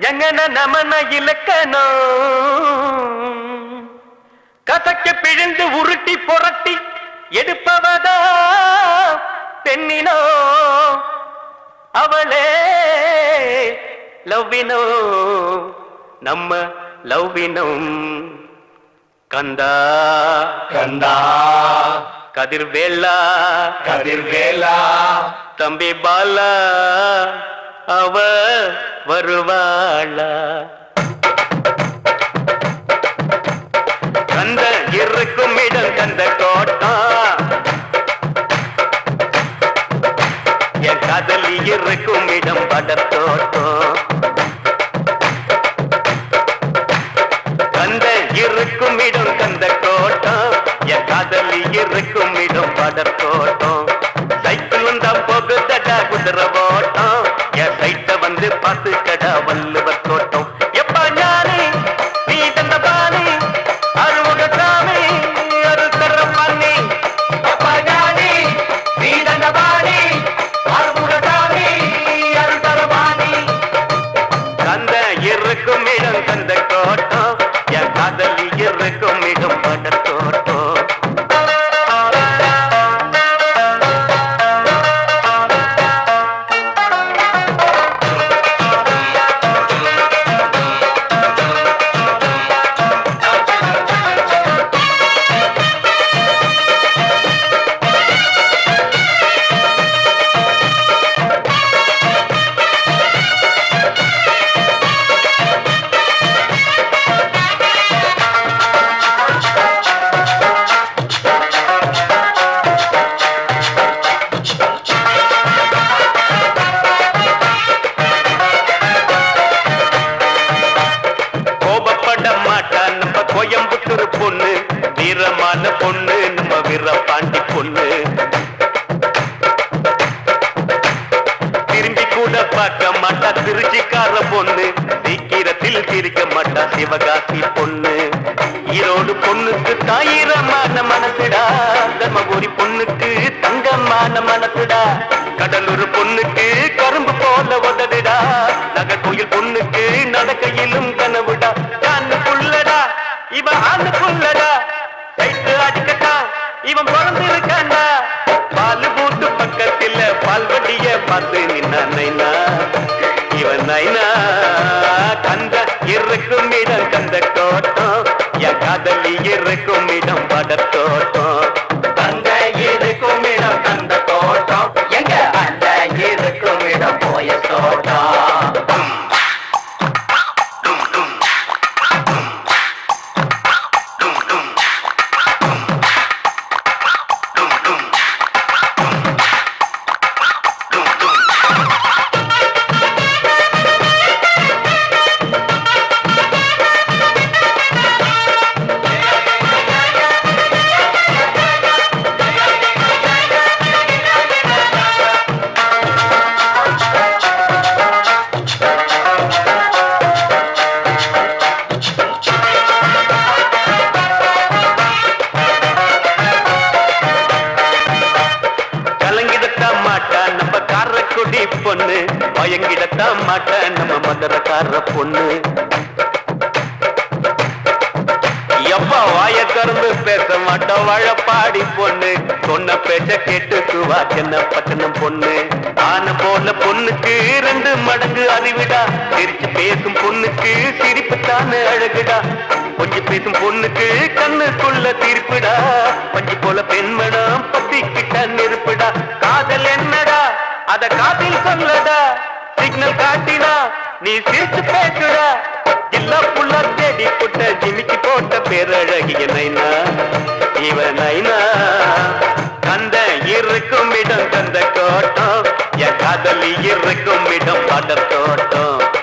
எங்கன நமன இலக்கணோ கசக்க பிழிந்து உருட்டி புரட்டி எடுப்பவதா பெண்ணினோ அவளே லவ்வினோ நம்ம லவ்வினம் கந்தா கந்தா கதிர்வேலா கதிர்வேலா தம்பி பாலா அவ வருவாளா கந்த இருக்கும் இடம் கந்த கோட்டம் என் காதலி இருக்கும் இடம் படத்தோட்டம் கந்த இருக்கும் இடம் கந்த கோட்டம் என் காதலி இருக்கும் இடம் படத்தோட்டம் சைக்கிள் வந்தா போகுதடா குதிரை ஓட்டம் என் சைட்ட வந்து பார்த்து கடா வள்ளுவர் தோட்டம் எப்பா ஞானி நீ தந்த பாணி அறுமுக சாமி அருத்தர பண்ணி அப்பா ஞானி நீ தந்த பாணி அறுமுக சாமி அருத்தர பாணி கந்த இருக்கும் இடம் கந்த கோட்டம் என் காதலி இருக்கும் இடம் படத்தோட்டம் கோயம்புத்தூர் பொண்ணு வீரமான பொண்ணு நம்ம வீரபாண்டி பொண்ணு திரும்பி கூட பார்க்க மாட்டா திருச்சிக்கார பொண்ணு சீக்கிரத்தில் சிரிக்க மாட்டா சிவகாசி பொண்ணு ஈரோடு பொண்ணுக்கு தாயிரமான மனசுடா தர்மபுரி பொண்ணுக்கு தங்கமான மனசுடா கடலூர் பொண்ணுக்கு கரும்பு போல உதடுடா நகர்கோயில் பொண்ணுக்கு நடக்கையிலும் கனவுடா கண்ணுக்குள்ளடா இவன் ஆணுக்குள்ளடா சைட்டு அடிக்கட்டா இவன் பிறந்திருக்காண்டா பால் பூட்டு பக்கத்தில் பால்வடிய பார்த்து நின்னா நைனா இவன் நைனா கந்த இருக்கும் இடம் கந்த தோட்டம் என் காதலி இருக்கும் இடம் படத்தோட்டம் கந்த இருக்கும் இடம் கந்த தோட்டம் எங்க அந்த இருக்கும் இடம் போய தோட்டம் பொண்ணு பயங்கிடத்தான் மாட்ட நம்ம மதுரக்கார பொண்ணு எப்பா வாய திறந்து பேச மாட்டோம் வாழப்பாடி பொண்ணு சொன்ன பேச்ச கேட்டுக்குவா சின்ன பட்டணம் பொண்ணு ஆன போல பொண்ணுக்கு 2 மடங்கு அறிவிடா சிரிச்சு பேசும் பொண்ணுக்கு சிரிப்பு தானே அழகுடா கொஞ்சம் பேசும் பொண்ணுக்கு கண்ணுக்குள்ள தீர்ப்புடா பஞ்சு போல பெண்மணம் பத்திக்கிட்ட நெருப்புடா காதல் என்னடா அத காதில் சொல்லடா சிக்னல் காட்டினா நீ சிரிச்சு பேசுடா எல்லா புள்ள தேடி புட்ட ஜிமிக்கி போட்ட பேரழகிய நைனா இவன் நைனா கந்த இருக்கும் இடம் கந்த கோட்டம் என் காதலி இருக்கும் இடம் படத்தோட்டம்